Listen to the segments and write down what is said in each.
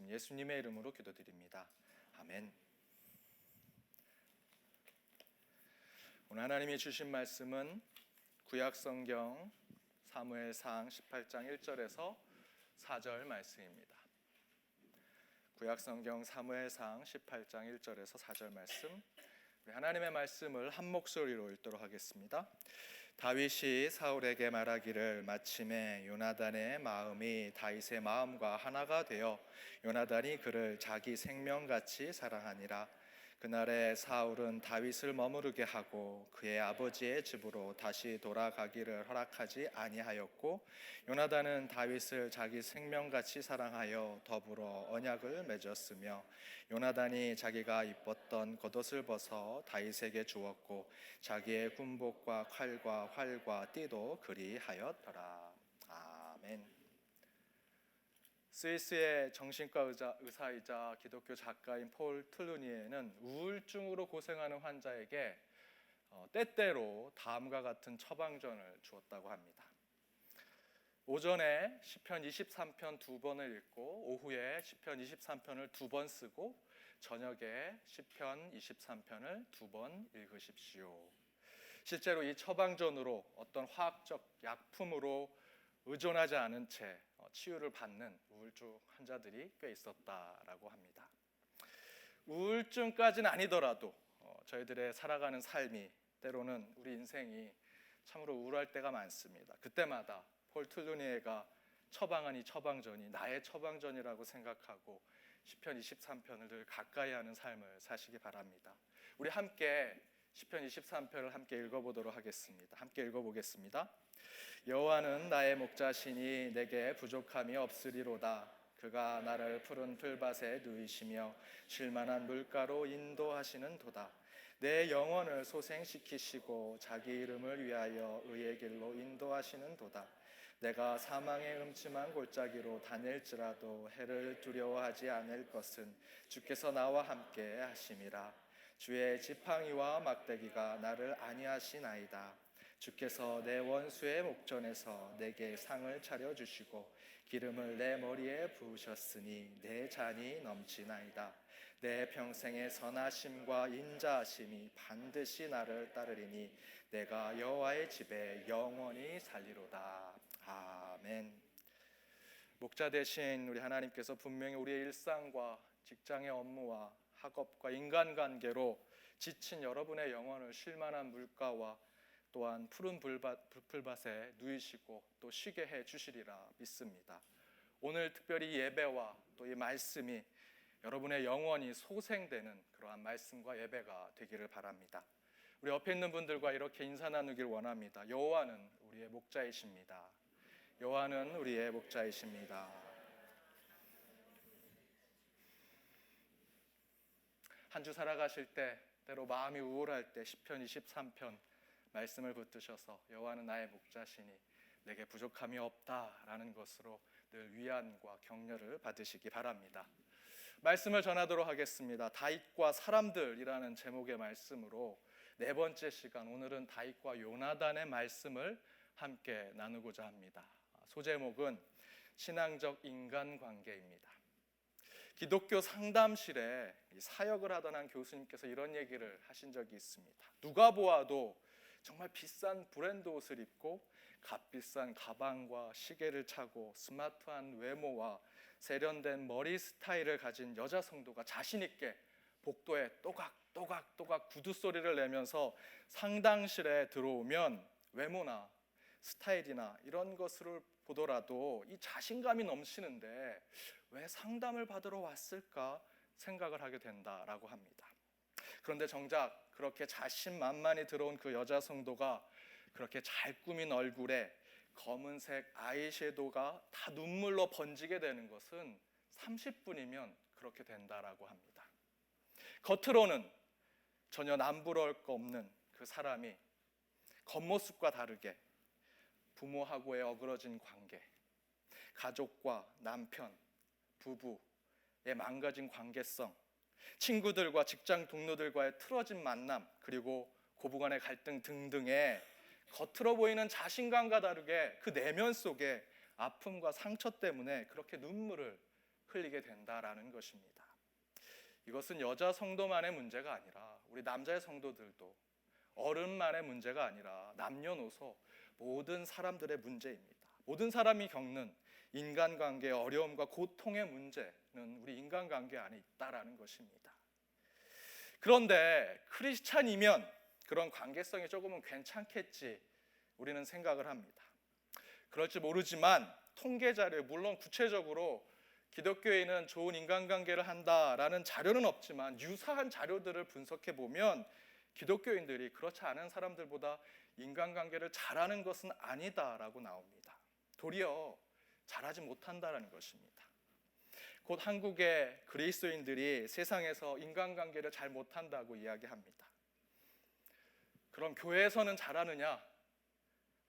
말씀 예수님의 이름으로 기도드립니다. 아멘. 오늘 하나님이 주신 말씀은 구약성경 사무엘상 18장 1절에서 4절 말씀입니다. 구약성경 사무엘상 18장 1절에서 4절 말씀, 우리 하나님의 말씀을 한 목소리로 읽도록 하겠습니다. 다윗이 사울에게 말하기를 마침에 요나단의 마음이 다윗의 마음과 하나가 되어 요나단이 그를 자기 생명같이 사랑하니라. 그날에 사울은 다윗을 머무르게 하고 그의 아버지의 집으로 다시 돌아가기를 허락하지 아니하였고, 요나단은 다윗을 자기 생명같이 사랑하여 더불어 언약을 맺었으며, 요나단이 자기가 입었던 겉옷을 벗어 다윗에게 주었고 자기의 군복과 칼과 활과 띠도 그리하였더라. 아멘. 스위스의 정신과 의사이자 기독교 작가인 폴 틀루니에는 우울증으로 고생하는 환자에게 때때로 다음과 같은 처방전을 주었다고 합니다. 오전에 시편 23편 2번을 읽고 오후에 시편 23편을 2번 쓰고 저녁에 시편 23편을 2번 읽으십시오. 실제로 이 처방전으로 어떤 화학적 약품으로 의존하지 않은 채 치유를 받는 우울증 환자들이 꽤 있었다라고 합니다. 우울증까지는 아니더라도 저희들의 살아가는 삶이, 때로는 우리 인생이 참으로 우울할 때가 많습니다. 그때마다 폴 틀루니에가 처방한 이 처방전이 나의 처방전이라고 생각하고 시편 23편을 늘 가까이 하는 삶을 사시기 바랍니다. 우리 함께 시편 23편을 함께 읽어보도록 하겠습니다. 함께 읽어보겠습니다. 여호와는 나의 목자시니 내게 부족함이 없으리로다. 그가 나를 푸른 풀밭에 누이시며 쉴만한 물가로 인도하시는 도다. 내 영혼을 소생시키시고 자기 이름을 위하여 의의 길로 인도하시는 도다. 내가 사망의 음침한 골짜기로 다닐지라도 해를 두려워하지 않을 것은 주께서 나와 함께 하심이라. 주의 지팡이와 막대기가 나를 안위하시나이다. 주께서 내 원수의 목전에서 내게 상을 차려주시고 기름을 내 머리에 부으셨으니 내 잔이 넘치나이다. 내 평생의 선하심과 인자하심이 반드시 나를 따르리니 내가 여호와의 집에 영원히 살리로다. 아멘. 목자 되신 우리 하나님께서 분명히 우리의 일상과 직장의 업무와 학업과 인간관계로 지친 여러분의 영혼을 쉴만한 물가와 또한 푸른 풀밭에 누이시고 또 쉬게 해 주시리라 믿습니다. 오늘 특별히 예배와 또 이 말씀이 여러분의 영혼이 소생되는 그러한 말씀과 예배가 되기를 바랍니다. 우리 옆에 있는 분들과 이렇게 인사 나누길 원합니다. 여호와는 우리의 목자이십니다. 여호와는 우리의 목자이십니다. 한 주 살아가실 때 때로 마음이 우울할 때 시편 23편 말씀을 붙드셔서 여호와는 나의 목자시니 내게 부족함이 없다라는 것으로 늘 위안과 격려를 받으시기 바랍니다. 말씀을 전하도록 하겠습니다. 다윗과 사람들이라는 제목의 말씀으로 네 번째 시간, 오늘은 다윗과 요나단의 말씀을 함께 나누고자 합니다. 소제목은 신앙적 인간관계입니다. 기독교 상담실에 사역을 하던 한 교수님께서 이런 얘기를 하신 적이 있습니다. 누가 보아도 정말 비싼 브랜드 옷을 입고 값비싼 가방과 시계를 차고 스마트한 외모와 세련된 머리 스타일을 가진 여자 성도가 자신 있게 복도에 또각또각 구두 소리를 내면서 상담실에 들어오면 외모나 스타일이나 이런 것을 보더라도 이 자신감이 넘치는데 왜 상담을 받으러 왔을까 생각을 하게 된다라고 합니다. 그런데 정작 그렇게 자신만만히 들어온 그 여자 성도가 그렇게 잘 꾸민 얼굴에 검은색 아이섀도우가 다 눈물로 번지게 되는 것은 30분이면 그렇게 된다라고 합니다. 겉으로는 전혀 남부러울 거 없는 그 사람이 겉모습과 다르게 부모하고의 어그러진 관계, 가족과 남편, 부부의 망가진 관계성, 친구들과 직장 동료들과의 틀어진 만남, 그리고 고부간의 갈등 등등의 겉으로 보이는 자신감과 다르게 그 내면 속에 아픔과 상처 때문에 그렇게 눈물을 흘리게 된다라는 것입니다. 이것은 여자 성도만의 문제가 아니라 우리 남자의 성도들도, 어른만의 문제가 아니라 남녀노소 모든 사람들의 문제입니다. 모든 사람이 겪는 인간관계의 어려움과 고통의 문제는 우리 인간관계 안에 있다라는 것입니다. 그런데 크리스찬이면 그런 관계성이 조금은 괜찮겠지 우리는 생각을 합니다. 그럴지 모르지만 통계 자료에, 물론 구체적으로 기독교인은 좋은 인간관계를 한다라는 자료는 없지만 유사한 자료들을 분석해 보면 기독교인들이 그렇지 않은 사람들보다 인간관계를 잘하는 것은 아니다라고 나옵니다. 도리어 잘하지 못한다라는 것입니다. 곧 한국의 그리스도인들이 세상에서 인간관계를 잘 못한다고 이야기합니다. 그럼 교회에서는 잘하느냐?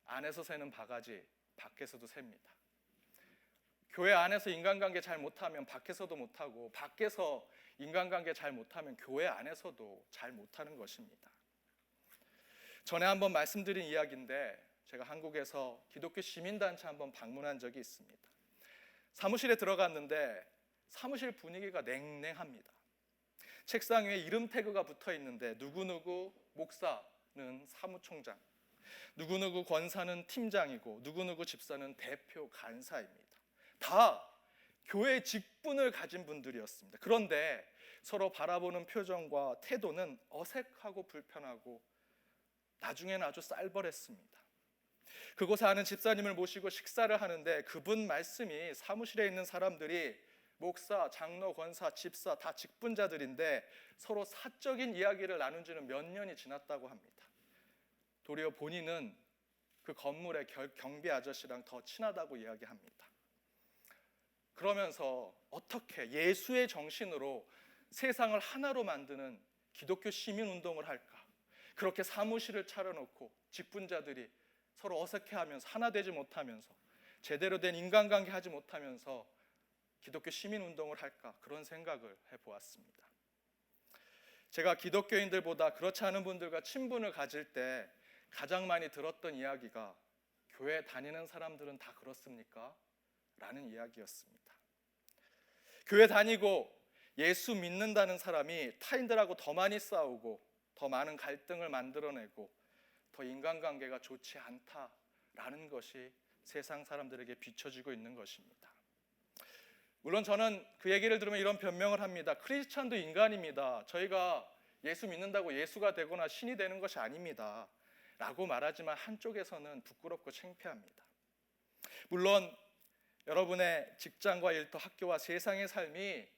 안에서 새는 바가지, 밖에서도 셉니다. 교회 안에서 인간관계 잘 못하면 밖에서도 못하고, 밖에서 인간관계 잘 못하면 교회 안에서도 잘 못하는 것입니다. 전에 한번 말씀드린 이야기인데, 제가 한국에서 기독교 시민단체 한번 방문한 적이 있습니다. 사무실에 들어갔는데 사무실 분위기가 냉랭합니다. 책상 위에 이름 태그가 붙어 있는데 누구누구 목사는 사무총장, 누구누구 권사는 팀장이고 누구누구 집사는 대표 간사입니다. 다 교회 직분을 가진 분들이었습니다. 그런데 서로 바라보는 표정과 태도는 어색하고 불편하고 나중에는 아주 쌀벌했습니다. 그곳에 아는 집사님을 모시고 식사를 하는데 그분 말씀이 사무실에 있는 사람들이 목사, 장로, 권사, 집사 다 직분자들인데 서로 사적인 이야기를 나눈 지는 몇 년이 지났다고 합니다. 도리어 본인은 그 건물의 경비 아저씨랑 더 친하다고 이야기합니다. 그러면서 어떻게 예수의 정신으로 세상을 하나로 만드는 기독교 시민운동을 할까? 그렇게 사무실을 차려놓고 직분자들이 서로 어색해하면서 하나 되지 못하면서 제대로 된 인간관계 하지 못하면서 기독교 시민운동을 할까? 그런 생각을 해보았습니다. 제가 기독교인들보다 그렇지 않은 분들과 친분을 가질 때 가장 많이 들었던 이야기가 교회 다니는 사람들은 다 그렇습니까? 라는 이야기였습니다. 교회 다니고 예수 믿는다는 사람이 타인들하고 더 많이 싸우고 더 많은 갈등을 만들어내고 더 인간관계가 좋지 않다라는 것이 세상 사람들에게 비춰지고 있는 것입니다. 물론 저는 그 얘기를 들으면 이런 변명을 합니다. 크리스찬도 인간입니다. 저희가 예수 믿는다고 예수가 되거나 신이 되는 것이 아닙니다 라고 말하지만 한쪽에서는 부끄럽고 창피합니다. 물론 여러분의 직장과 일터, 학교와 세상의 삶이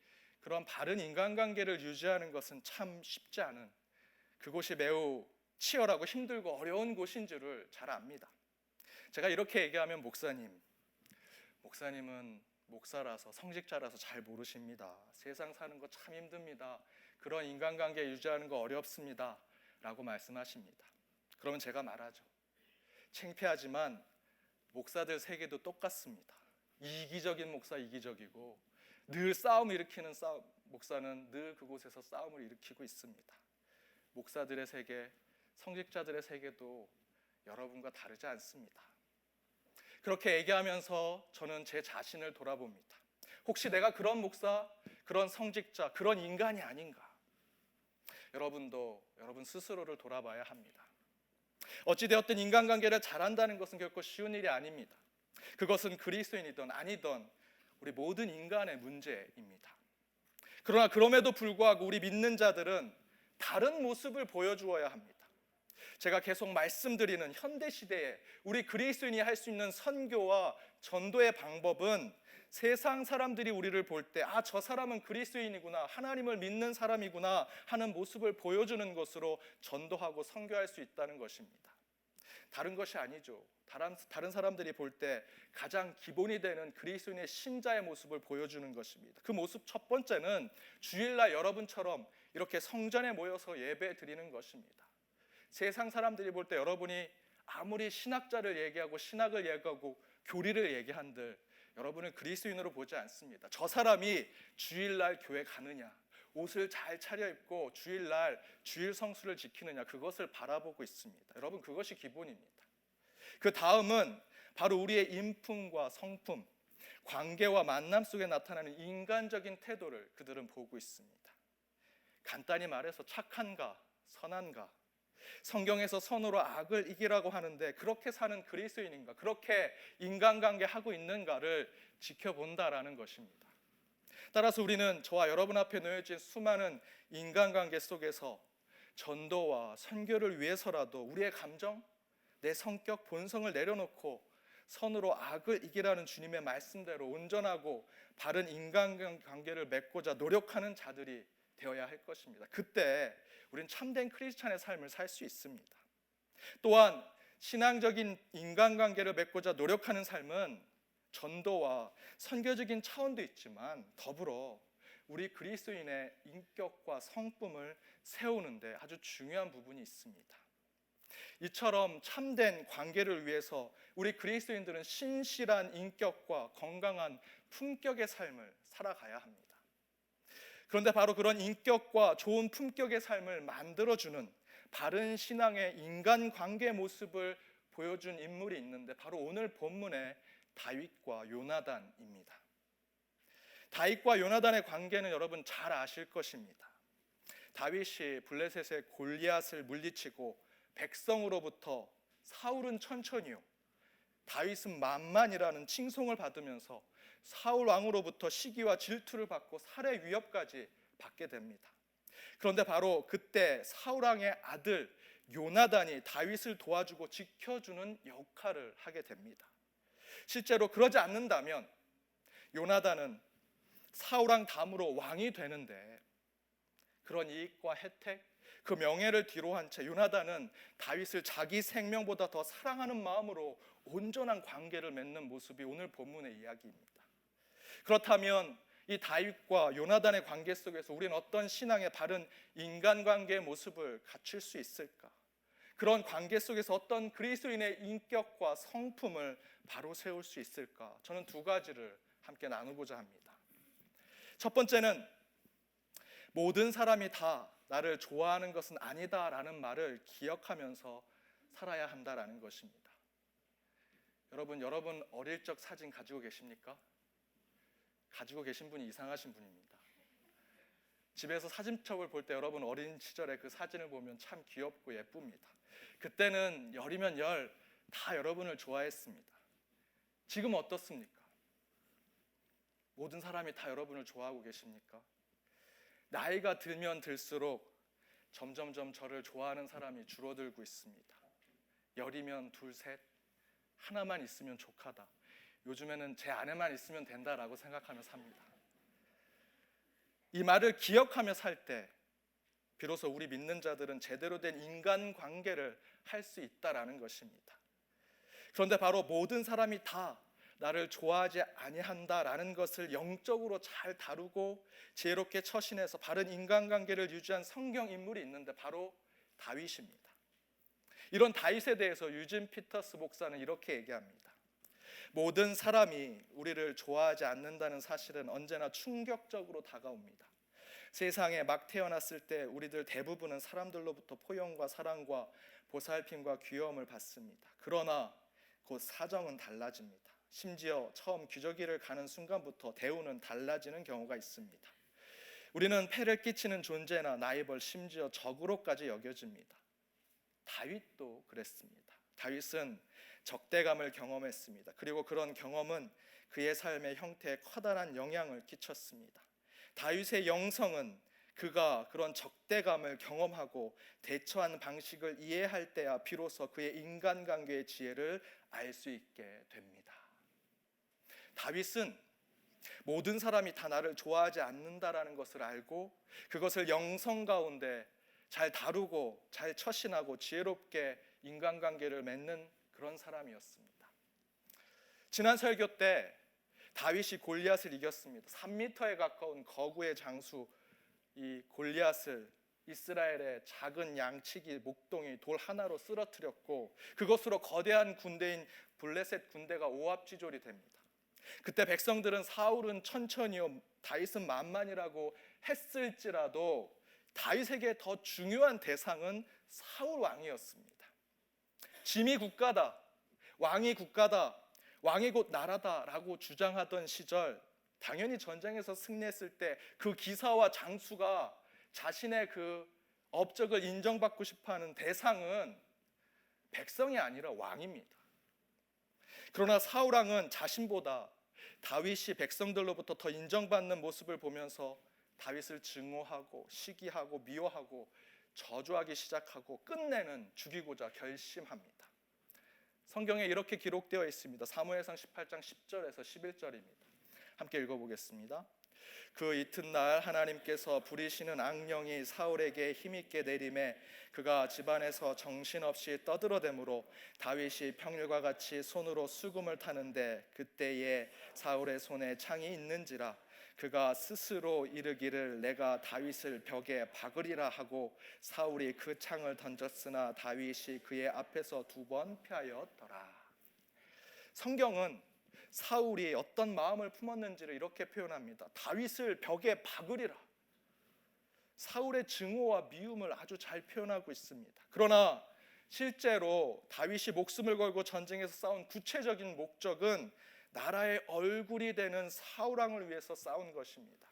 그런 바른 인간관계를 유지하는 것은 참 쉽지 않은, 그곳이 매우 치열하고 힘들고 어려운 곳인 줄을 잘 압니다. 제가 이렇게 얘기하면 목사님은 목사라서 성직자라서 잘 모르십니다. 세상 사는 거 참 힘듭니다. 그런 인간관계 유지하는 거 어렵습니다 라고 말씀하십니다. 그러면 제가 말하죠. 창피하지만 목사들 세계도 똑같습니다. 이기적인 목사 이기적이고 늘 싸움 일으키는 목사는 늘 그곳에서 싸움을 일으키고 있습니다. 목사들의 세계, 성직자들의 세계도 여러분과 다르지 않습니다. 그렇게 얘기하면서 저는 제 자신을 돌아봅니다. 혹시 내가 그런 목사, 그런 성직자, 그런 인간이 아닌가? 여러분도 여러분 스스로를 돌아봐야 합니다. 어찌되었든 인간관계를 잘한다는 것은 결코 쉬운 일이 아닙니다. 그것은 그리스도인이든 아니든 우리 모든 인간의 문제입니다. 그러나 그럼에도 불구하고 우리 믿는 자들은 다른 모습을 보여주어야 합니다. 제가 계속 말씀드리는 현대시대에 우리 그리스도인이 할 수 있는 선교와 전도의 방법은 세상 사람들이 우리를 볼 때 아, 저 사람은 그리스도인이구나, 하나님을 믿는 사람이구나 하는 모습을 보여주는 것으로 전도하고 선교할 수 있다는 것입니다. 다른 것이 아니죠. 다른 사람들이 볼 때 가장 기본이 되는 그리스도인의 신자의 모습을 보여주는 것입니다. 그 모습 첫 번째는 주일날 여러분처럼 이렇게 성전에 모여서 예배 드리는 것입니다. 세상 사람들이 볼 때 여러분이 아무리 신학자를 얘기하고 신학을 얘기하고 교리를 얘기한들 여러분은 그리스도인으로 보지 않습니다. 저 사람이 주일날 교회 가느냐, 옷을 잘 차려입고 주일날 주일 성수를 지키느냐, 그것을 바라보고 있습니다. 여러분, 그것이 기본입니다. 그 다음은 바로 우리의 인품과 성품, 관계와 만남 속에 나타나는 인간적인 태도를 그들은 보고 있습니다. 간단히 말해서 착한가, 선한가, 성경에서 선으로 악을 이기라고 하는데 그렇게 사는 그리스도인인가, 그렇게 인간관계 하고 있는가를 지켜본다라는 것입니다. 따라서 우리는 저와 여러분 앞에 놓여진 수많은 인간관계 속에서 전도와 선교를 위해서라도 우리의 감정, 내 성격, 본성을 내려놓고 선으로 악을 이기라는 주님의 말씀대로 온전하고 바른 인간관계를 맺고자 노력하는 자들이 되어야 할 것입니다. 그때 우리는 참된 크리스찬의 삶을 살 수 있습니다. 또한 신앙적인 인간관계를 맺고자 노력하는 삶은 전도와 선교적인 차원도 있지만 더불어 우리 그리스도인의 인격과 성품을 세우는데 아주 중요한 부분이 있습니다. 이처럼 참된 관계를 위해서 우리 그리스도인들은 신실한 인격과 건강한 품격의 삶을 살아가야 합니다. 그런데 바로 그런 인격과 좋은 품격의 삶을 만들어주는 바른 신앙의 인간관계 모습을 보여준 인물이 있는데 바로 오늘 본문의 다윗과 요나단입니다. 다윗과 요나단의 관계는 여러분 잘 아실 것입니다. 다윗이 블레셋의 골리앗을 물리치고 백성으로부터 사울은 천천히요, 다윗은 만만이라는 칭송을 받으면서 사울 왕으로부터 시기와 질투를 받고 살해 위협까지 받게 됩니다. 그런데 바로 그때 사울 왕의 아들 요나단이 다윗을 도와주고 지켜주는 역할을 하게 됩니다. 실제로 그러지 않는다면 요나단은 사울 왕 다음으로 왕이 되는데 그런 이익과 혜택, 그 명예를 뒤로한 채 요나단은 다윗을 자기 생명보다 더 사랑하는 마음으로 온전한 관계를 맺는 모습이 오늘 본문의 이야기입니다. 그렇다면 이 다윗과 요나단의 관계 속에서 우리는 어떤 신앙의 바른 인간관계의 모습을 갖출 수 있을까? 그런 관계 속에서 어떤 그리스도인의 인격과 성품을 바로 세울 수 있을까? 저는 두 가지를 함께 나누고자 합니다. 첫 번째는 모든 사람이 다 나를 좋아하는 것은 아니다라는 말을 기억하면서 살아야 한다라는 것입니다. 여러분 어릴 적 사진 가지고 계십니까? 가지고 계신 분이 이상하신 분입니다. 집에서 사진첩을 볼 때 여러분 어린 시절의 그 사진을 보면 참 귀엽고 예쁩니다. 그때는 열이면 열 다 여러분을 좋아했습니다. 지금 어떻습니까? 모든 사람이 다 여러분을 좋아하고 계십니까? 나이가 들면 들수록 점점점 저를 좋아하는 사람이 줄어들고 있습니다. 열이면 둘, 셋, 하나만 있으면 족하다. 요즘에는 제 아내만 있으면 된다라고 생각하며 삽니다. 이 말을 기억하며 살 때 비로소 우리 믿는 자들은 제대로 된 인간관계를 할 수 있다라는 것입니다. 그런데 바로 모든 사람이 다 나를 좋아하지 아니한다라는 것을 영적으로 잘 다루고 지혜롭게 처신해서 바른 인간관계를 유지한 성경 인물이 있는데 바로 다윗입니다. 이런 다윗에 대해서 유진 피터스 목사는 이렇게 얘기합니다. 모든 사람이 우리를 좋아하지 않는다는 사실은 언제나 충격적으로 다가옵니다. 세상에 막 태어났을 때 우리들 대부분은 사람들로부터 포용과 사랑과 보살핌과 귀여움을 받습니다. 그러나 곧 사정은 달라집니다. 심지어 처음 기저귀를 가는 순간부터 대우는 달라지는 경우가 있습니다. 우리는 폐를 끼치는 존재나 나이벌, 심지어 적으로까지 여겨집니다. 다윗도 그랬습니다. 다윗은 적대감을 경험했습니다. 그리고 그런 경험은 그의 삶의 형태에 커다란 영향을 끼쳤습니다. 다윗의 영성은 그가 그런 적대감을 경험하고 대처하는 방식을 이해할 때야 비로소 그의 인간관계의 지혜를 알 수 있게 됩니다. 다윗은 모든 사람이 다 나를 좋아하지 않는다라는 것을 알고 그것을 영성 가운데 잘 다루고 잘 처신하고 지혜롭게 인간관계를 맺는 그런 사람이었습니다. 지난 설교 때 다윗이 골리앗을 이겼습니다. 3m에 가까운 거구의 장수 이 골리앗을 이스라엘의 작은 양치기 목동이 돌 하나로 쓰러뜨렸고 그것으로 거대한 군대인 블레셋 군대가 오합지졸이 됩니다. 그때 백성들은 사울은 천천히요 다윗은 만만이라고 했을지라도 다윗에게 더 중요한 대상은 사울 왕이었습니다. 짐이 국가다, 왕이 국가다, 왕이 곧 나라다라고 주장하던 시절, 당연히 전쟁에서 승리했을 때 그 기사와 장수가 자신의 그 업적을 인정받고 싶어하는 대상은 백성이 아니라 왕입니다. 그러나 사울 왕은 자신보다 다윗이 백성들로부터 더 인정받는 모습을 보면서 다윗을 증오하고 시기하고 미워하고 저주하기 시작하고 끝내는 죽이고자 결심합니다. 성경에 이렇게 기록되어 있습니다. 사무엘상 18장 10절에서 11절입니다. 함께 읽어보겠습니다. 그 이튿날 하나님께서 부리시는 악령이 사울에게 힘있게 내림에 그가 집안에서 정신없이 떠들어대므로 다윗이 평일과 같이 손으로 수금을 타는데 그때에 사울의 손에 창이 있는지라 그가 스스로 이르기를 내가 다윗을 벽에 박으리라 하고 사울이 그 창을 던졌으나 다윗이 그의 앞에서 2번 피하였더라. 성경은 사울이 어떤 마음을 품었는지를 이렇게 표현합니다. 다윗을 벽에 박으리라. 사울의 증오와 미움을 아주 잘 표현하고 있습니다. 그러나 실제로 다윗이 목숨을 걸고 전쟁에서 싸운 구체적인 목적은 나라의 얼굴이 되는 사울 왕을 위해서 싸운 것입니다.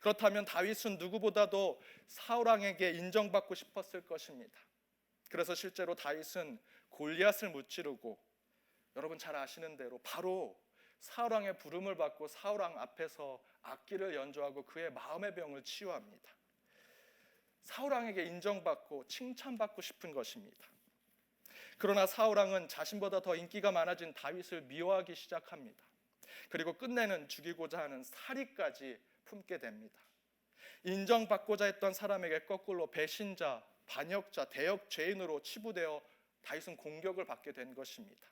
그렇다면 다윗은 누구보다도 사울 왕에게 인정받고 싶었을 것입니다. 그래서 실제로 다윗은 골리앗을 무찌르고 여러분 잘 아시는 대로 바로 사울 왕의 부름을 받고 사울 왕 앞에서 악기를 연주하고 그의 마음의 병을 치유합니다. 사울 왕에게 인정받고 칭찬받고 싶은 것입니다. 그러나 사울 왕은 자신보다 더 인기가 많아진 다윗을 미워하기 시작합니다. 그리고 끝내는 죽이고자 하는 사리까지 품게 됩니다. 인정받고자 했던 사람에게 거꾸로 배신자, 반역자, 대역 죄인으로 치부되어 다윗은 공격을 받게 된 것입니다.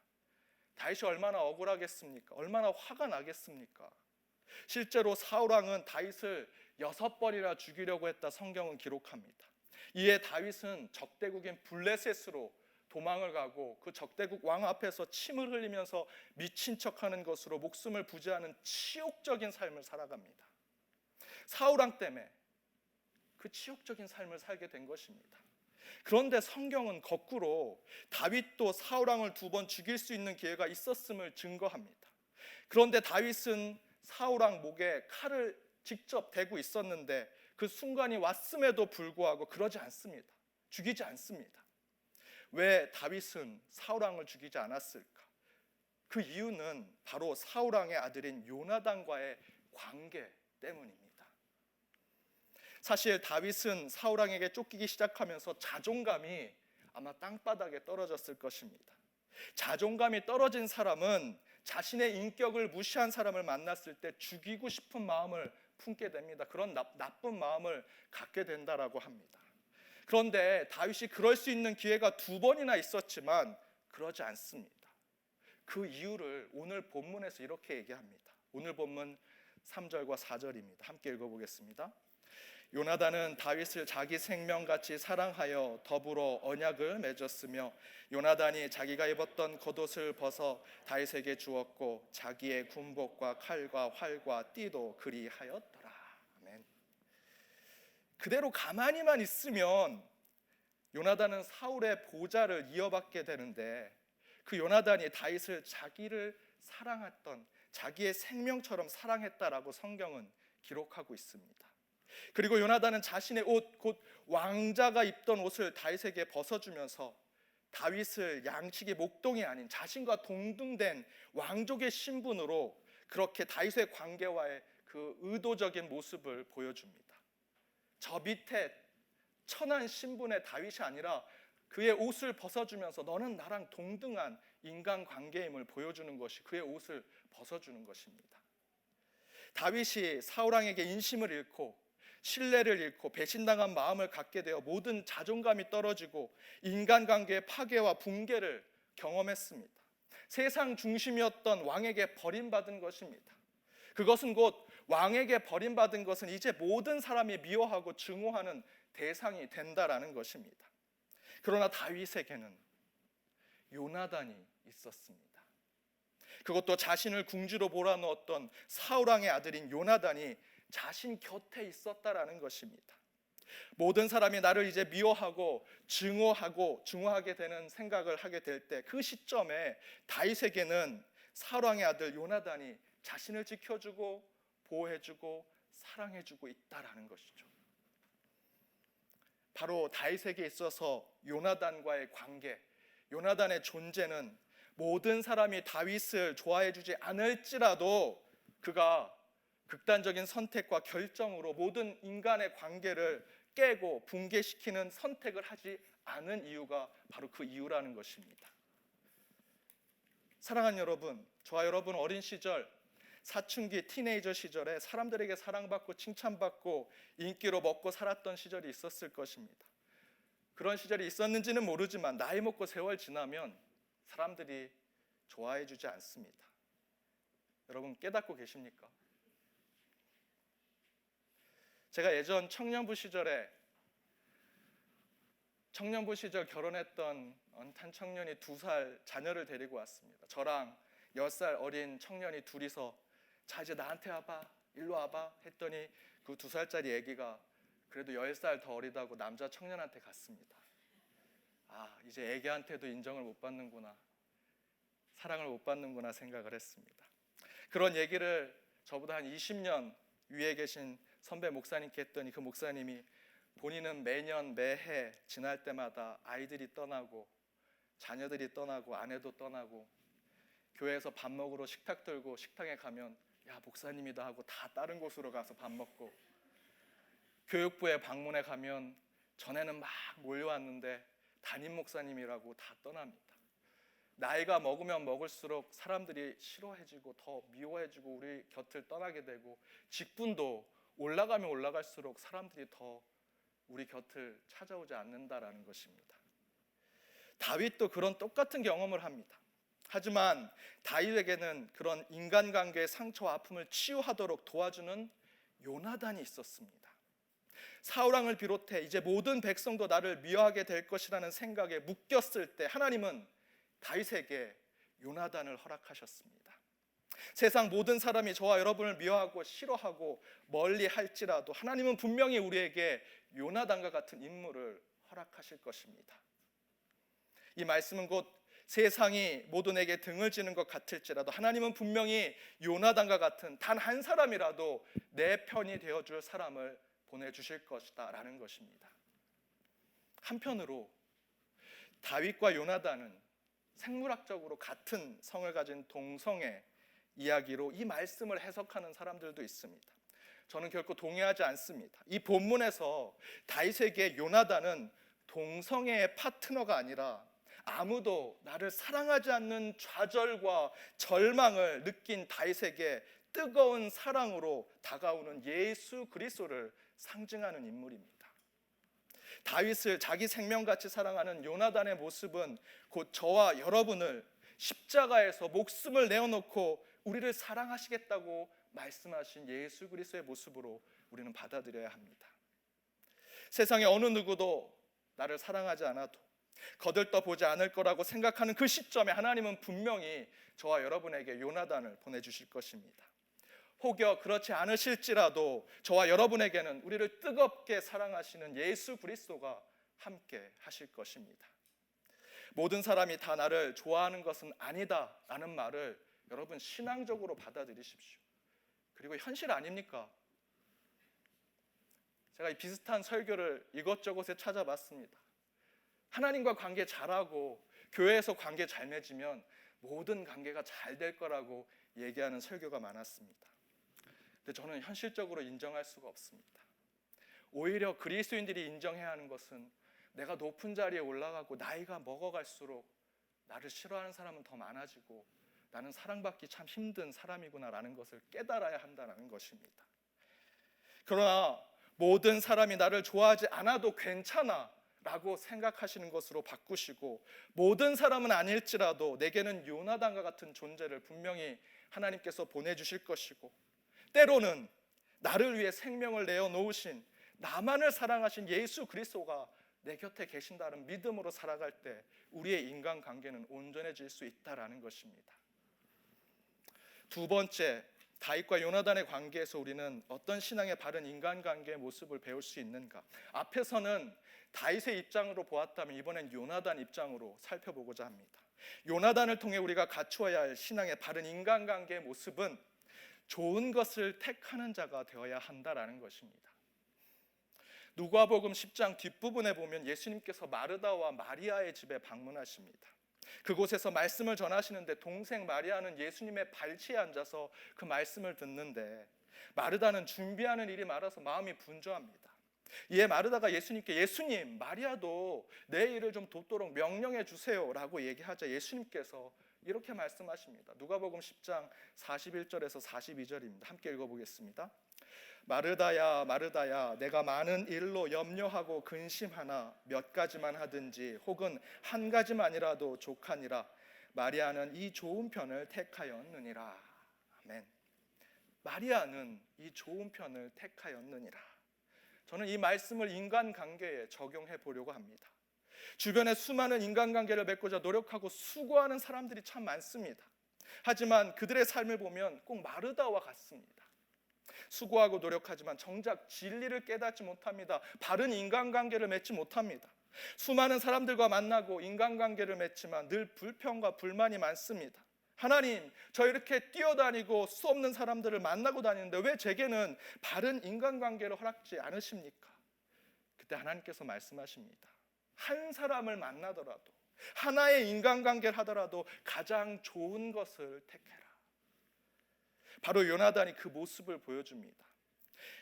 다윗이 얼마나 억울하겠습니까? 얼마나 화가 나겠습니까? 실제로 사울 왕은 다윗을 6번이나 죽이려고 했다 성경은 기록합니다. 이에 다윗은 적대국인 블레셋으로 도망을 가고 그 적대국 왕 앞에서 침을 흘리면서 미친 척하는 것으로 목숨을 부지하는 치욕적인 삶을 살아갑니다. 사울 왕 때문에 그 치욕적인 삶을 살게 된 것입니다. 그런데 성경은 거꾸로 다윗도 사울 왕을 2번 죽일 수 있는 기회가 있었음을 증거합니다. 그런데 다윗은 사울 왕 목에 칼을 직접 대고 있었는데 그 순간이 왔음에도 불구하고 그러지 않습니다. 죽이지 않습니다. 왜 다윗은 사울 왕을 죽이지 않았을까? 그 이유는 바로 사울 왕의 아들인 요나단과의 관계 때문입니다. 사실 다윗은 사울 왕에게 쫓기기 시작하면서 자존감이 아마 땅바닥에 떨어졌을 것입니다. 자존감이 떨어진 사람은 자신의 인격을 무시한 사람을 만났을 때 죽이고 싶은 마음을 품게 됩니다. 그런 나쁜 마음을 갖게 된다라고 합니다. 그런데 다윗이 그럴 수 있는 기회가 2번이나 있었지만 그러지 않습니다. 그 이유를 오늘 본문에서 이렇게 얘기합니다. 오늘 본문 3절과 4절입니다. 함께 읽어보겠습니다. 요나단은 다윗을 자기 생명같이 사랑하여 더불어 언약을 맺었으며 요나단이 자기가 입었던 겉옷을 벗어 다윗에게 주었고 자기의 군복과 칼과 활과 띠도 그리하였더라. 아멘. 그대로 가만히만 있으면 요나단은 사울의 보좌를 이어받게 되는데 그 요나단이 다윗을 자기를 사랑했던 자기의 생명처럼 사랑했다라고 성경은 기록하고 있습니다. 그리고 요나단은 자신의 옷, 곧 왕자가 입던 옷을 다윗에게 벗어주면서 다윗을 양식의 목동이 아닌 자신과 동등된 왕족의 신분으로 그렇게 다윗의 관계와의 그 의도적인 모습을 보여줍니다. 저 밑에 천한 신분의 다윗이 아니라 그의 옷을 벗어주면서 너는 나랑 동등한 인간관계임을 보여주는 것이 그의 옷을 벗어주는 것입니다. 다윗이 사울 왕에게 인심을 잃고 신뢰를 잃고 배신당한 마음을 갖게 되어 모든 자존감이 떨어지고 인간관계의 파괴와 붕괴를 경험했습니다. 세상 중심이었던 왕에게 버림받은 것입니다. 그것은 곧 왕에게 버림받은 것은 이제 모든 사람이 미워하고 증오하는 대상이 된다라는 것입니다. 그러나 다윗에게는 요나단이 있었습니다. 그것도 자신을 궁지로 몰아넣었던 사울 왕의 아들인 요나단이 자신 곁에 있었다라는 것입니다. 모든 사람이 나를 이제 미워하고 증오하게 되는 생각을 하게 될 때 그 시점에 다윗에게는 사울왕의 아들 요나단이 자신을 지켜주고 보호해주고 사랑해주고 있다라는 것이죠. 바로 다윗에게 있어서 요나단과의 관계, 요나단의 존재는 모든 사람이 다윗을 좋아해주지 않을지라도 그가 극단적인 선택과 결정으로 모든 인간의 관계를 깨고 붕괴시키는 선택을 하지 않은 이유가 바로 그 이유라는 것입니다. 사랑하는 여러분, 저와 여러분 어린 시절, 사춘기, 티네이저 시절에 사람들에게 사랑받고 칭찬받고 인기로 먹고 살았던 시절이 있었을 것입니다. 그런 시절이 있었는지는 모르지만 나이 먹고 세월 지나면 사람들이 좋아해 주지 않습니다. 여러분 깨닫고 계십니까? 제가 예전 청년부 시절 결혼했던 한 청년이 2살 자녀를 데리고 왔습니다. 저랑 10살 어린 청년이 둘이서 자 이제 나한테 와봐, 일로 와봐 했더니 그 2살짜리 아기가 그래도 10살 더 어리다고 남자 청년한테 갔습니다. 아, 이제 아기한테도 인정을 못 받는구나, 사랑을 못 받는구나 생각을 했습니다. 그런 얘기를 저보다 한 20년 위에 계신 선배 목사님께 했더니 그 목사님이 본인은 매년 매해 지날 때마다 아이들이 떠나고 자녀들이 떠나고 아내도 떠나고 교회에서 밥 먹으러 식탁 들고 식당에 가면 야 목사님이다 하고 다 다른 곳으로 가서 밥 먹고, 교육부에 방문해 가면 전에는 막 몰려왔는데 담임 목사님이라고 다 떠납니다. 나이가 먹으면 먹을수록 사람들이 싫어해지고 더 미워해지고 우리 곁을 떠나게 되고, 직분도 올라가면 올라갈수록 사람들이 더 우리 곁을 찾아오지 않는다라는 것입니다. 다윗도 그런 똑같은 경험을 합니다. 하지만 다윗에게는 그런 인간관계의 상처와 아픔을 치유하도록 도와주는 요나단이 있었습니다. 사울왕을 비롯해 이제 모든 백성도 나를 미워하게 될 것이라는 생각에 묶였을 때 하나님은 다윗에게 요나단을 허락하셨습니다. 세상 모든 사람이 저와 여러분을 미워하고 싫어하고 멀리 할지라도 하나님은 분명히 우리에게 요나단과 같은 인물을 허락하실 것입니다. 이 말씀은 곧 세상이 모든에게 등을 지는 것 같을지라도 하나님은 분명히 요나단과 같은 단 한 사람이라도 내 편이 되어줄 사람을 보내주실 것이다 라는 것입니다. 한편으로 다윗과 요나단은 생물학적으로 같은 성을 가진 동성애 이야기로 이 말씀을 해석하는 사람들도 있습니다. 저는 결코 동의하지 않습니다. 이 본문에서 다윗에게 요나단은 동성애의 파트너가 아니라 아무도 나를 사랑하지 않는 좌절과 절망을 느낀 다윗에게 뜨거운 사랑으로 다가오는 예수 그리스도를 상징하는 인물입니다. 다윗을 자기 생명같이 사랑하는 요나단의 모습은 곧 저와 여러분을 십자가에서 목숨을 내어놓고 우리를 사랑하시겠다고 말씀하신 예수 그리스도의 모습으로 우리는 받아들여야 합니다. 세상에 어느 누구도 나를 사랑하지 않아도 거들떠보지 않을 거라고 생각하는 그 시점에 하나님은 분명히 저와 여러분에게 요나단을 보내주실 것입니다. 혹여 그렇지 않으실지라도 저와 여러분에게는 우리를 뜨겁게 사랑하시는 예수 그리스도가 함께 하실 것입니다. 모든 사람이 다 나를 좋아하는 것은 아니다 라는 말을 여러분 신앙적으로 받아들이십시오. 그리고 현실 아닙니까? 제가 이 비슷한 설교를 이것저것에 찾아봤습니다. 하나님과 관계 잘하고 교회에서 관계 잘 맺으면 모든 관계가 잘 될 거라고 얘기하는 설교가 많았습니다. 근데 저는 현실적으로 인정할 수가 없습니다. 오히려 그리스도인들이 인정해야 하는 것은 내가 높은 자리에 올라가고 나이가 먹어갈수록 나를 싫어하는 사람은 더 많아지고 나는 사랑받기 참 힘든 사람이구나라는 것을 깨달아야 한다는 것입니다. 그러나 모든 사람이 나를 좋아하지 않아도 괜찮아 라고 생각하시는 것으로 바꾸시고, 모든 사람은 아닐지라도 내게는 요나단과 같은 존재를 분명히 하나님께서 보내주실 것이고, 때로는 나를 위해 생명을 내어놓으신, 나만을 사랑하신 예수 그리스도가 내 곁에 계신다는 믿음으로 살아갈 때 우리의 인간관계는 온전해질 수 있다는 것입니다. 두 번째, 다윗과 요나단의 관계에서 우리는 어떤 신앙의 바른 인간관계의 모습을 배울 수 있는가? 앞에서는 다윗의 입장으로 보았다면 이번엔 요나단 입장으로 살펴보고자 합니다. 요나단을 통해 우리가 갖추어야 할 신앙의 바른 인간관계의 모습은 좋은 것을 택하는 자가 되어야 한다라는 것입니다. 누가복음 10장 뒷부분에 보면 예수님께서 마르다와 마리아의 집에 방문하십니다. 그곳에서 말씀을 전하시는데 동생 마리아는 예수님의 발치에 앉아서 그 말씀을 듣는데 마르다는 준비하는 일이 많아서 마음이 분주합니다. 이에 마르다가 예수님께 예수님, 마리아도 내 일을 좀 돕도록 명령해 주세요 라고 얘기하자 예수님께서 이렇게 말씀하십니다. 누가복음 10장 41절에서 42절입니다. 함께 읽어보겠습니다. 마르다야 마르다야, 내가 많은 일로 염려하고 근심하나 몇 가지만 하든지 혹은 한 가지만이라도 족하니라. 마리아는 이 좋은 편을 택하였느니라. 아멘. 마리아는 이 좋은 편을 택하였느니라. 저는 이 말씀을 인간관계에 적용해 보려고 합니다. 주변에 수많은 인간관계를 맺고자 노력하고 수고하는 사람들이 참 많습니다. 하지만 그들의 삶을 보면 꼭 마르다와 같습니다. 수고하고 노력하지만 정작 진리를 깨닫지 못합니다. 바른 인간관계를 맺지 못합니다. 수많은 사람들과 만나고 인간관계를 맺지만 늘 불평과 불만이 많습니다. 하나님, 저 이렇게 뛰어다니고 수 없는 사람들을 만나고 다니는데 왜 제게는 바른 인간관계를 허락지 않으십니까? 그때 하나님께서 말씀하십니다. 한 사람을 만나더라도, 하나의 인간관계를 하더라도 가장 좋은 것을 택해라. 바로 요나단이 그 모습을 보여줍니다.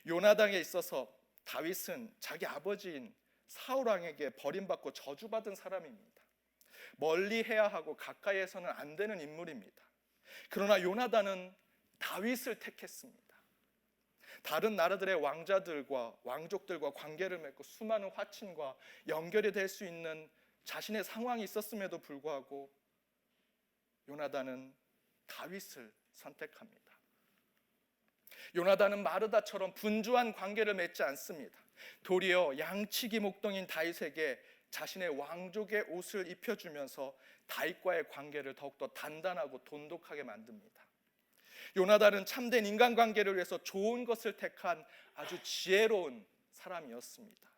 요나단에 있어서 다윗은 자기 아버지인 사울 왕에게 버림받고 저주받은 사람입니다. 멀리 해야 하고 가까이에서는 안 되는 인물입니다. 그러나 요나단은 다윗을 택했습니다. 다른 나라들의 왕자들과 왕족들과 관계를 맺고 수많은 화친과 연결이 될 수 있는 자신의 상황이 있었음에도 불구하고 요나단은 다윗을 선택합니다. 요나단은 마르다처럼 분주한 관계를 맺지 않습니다. 도리어 양치기 목동인 다윗에게 자신의 왕족의 옷을 입혀주면서 다윗과의 관계를 더욱더 단단하고 돈독하게 만듭니다. 요나단은 참된 인간관계를 위해서 좋은 것을 택한 아주 지혜로운 사람이었습니다.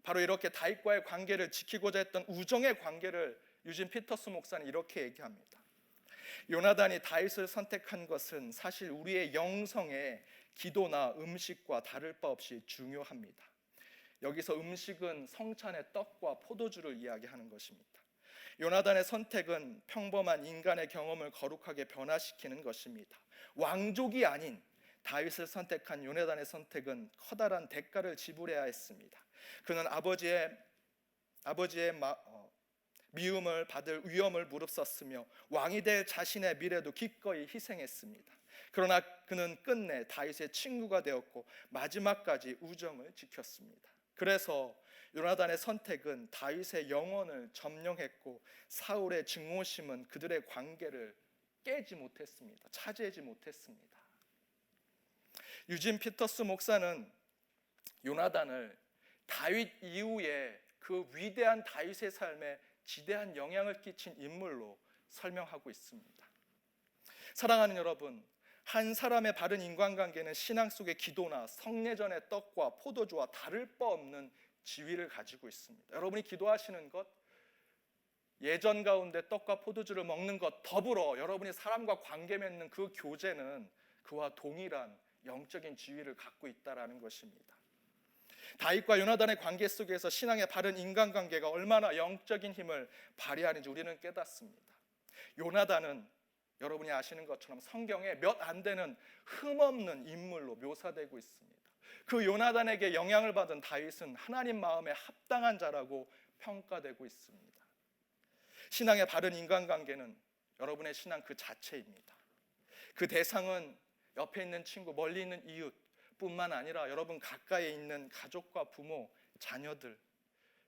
바로 이렇게 다윗과의 관계를 지키고자 했던 우정의 관계를 유진 피터스 목사는 이렇게 얘기합니다. 요나단이 다윗을 선택한 것은 사실 우리의 영성에 기도나 음식과 다를 바 없이 중요합니다. 여기서 음식은 성찬의 떡과 포도주를 이야기하는 것입니다. 요나단의 선택은 평범한 인간의 경험을 거룩하게 변화시키는 것입니다. 왕족이 아닌 다윗을 선택한 요나단의 선택은 커다란 대가를 지불해야 했습니다. 그는 아버지의 미움을 받을 위험을 무릅썼으며 왕이 될 자신의 미래도 기꺼이 희생했습니다. 그러나 그는 끝내 다윗의 친구가 되었고 마지막까지 우정을 지켰습니다. 그래서 요나단의 선택은 다윗의 영혼을 점령했고 사울의 증오심은 그들의 관계를 깨지 못했습니다. 차지하지 못했습니다. 유진 피터스 목사는 요나단을 다윗 이후에 그 위대한 다윗의 삶에 지대한 영향을 끼친 인물로 설명하고 있습니다. 사랑하는 여러분, 한 사람의 바른 인간관계는 신앙 속의 기도나 성례전의 떡과 포도주와 다를 바 없는 지위를 가지고 있습니다. 여러분이 기도하시는 것, 예전 가운데 떡과 포도주를 먹는 것 더불어 여러분이 사람과 관계 맺는 그 교제는 그와 동일한 영적인 지위를 갖고 있다라는 것입니다. 다윗과 요나단의 관계 속에서 신앙의 바른 인간관계가 얼마나 영적인 힘을 발휘하는지 우리는 깨닫습니다. 요나단은 여러분이 아시는 것처럼 성경에 몇 안 되는 흠없는 인물로 묘사되고 있습니다. 그 요나단에게 영향을 받은 다윗은 하나님 마음에 합당한 자라고 평가되고 있습니다. 신앙의 바른 인간관계는 여러분의 신앙 그 자체입니다. 그 대상은 옆에 있는 친구, 멀리 있는 이웃 뿐만 아니라 여러분 가까이 있는 가족과 부모, 자녀들,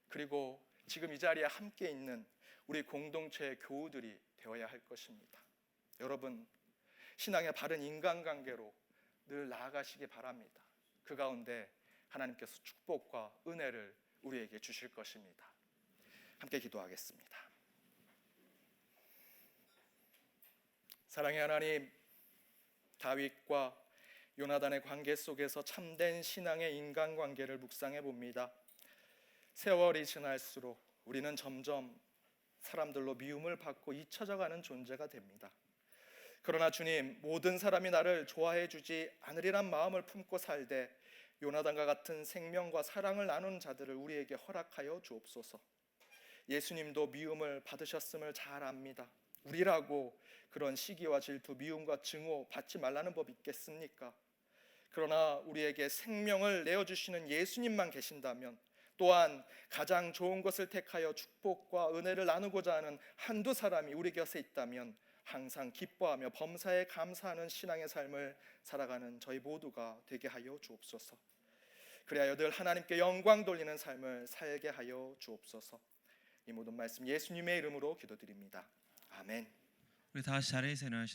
그리고 지금 이 자리에 함께 있는 우리 공동체의 교우들이 되어야 할 것입니다. 여러분, 신앙의 바른 인간관계로 늘 나아가시기 바랍니다. 그 가운데 하나님께서 축복과 은혜를 우리에게 주실 것입니다. 함께 기도하겠습니다. 사랑의 하나님, 다윗과 요나단의 관계 속에서 참된 신앙의 인간관계를 묵상해 봅니다. 세월이 지날수록 우리는 점점 사람들로 미움을 받고 잊혀져가는 존재가 됩니다. 그러나 주님, 모든 사람이 나를 좋아해 주지 않으리란 마음을 품고 살되 요나단과 같은 생명과 사랑을 나눈 자들을 우리에게 허락하여 주옵소서. 예수님도 미움을 받으셨음을 잘 압니다. 우리라고 그런 시기와 질투, 미움과 증오 받지 말라는 법 있겠습니까? 그러나 우리에게 생명을 내어주시는 예수님만 계신다면, 또한 가장 좋은 것을 택하여 축복과 은혜를 나누고자 하는 한두 사람이 우리 곁에 있다면 항상 기뻐하며 범사에 감사하는 신앙의 삶을 살아가는 저희 모두가 되게 하여 주옵소서. 그래야 늘 하나님께 영광 돌리는 삶을 살게 하여 주옵소서. 이 모든 말씀 예수님의 이름으로 기도드립니다. 아멘. 우리 다 자리에서 일어나시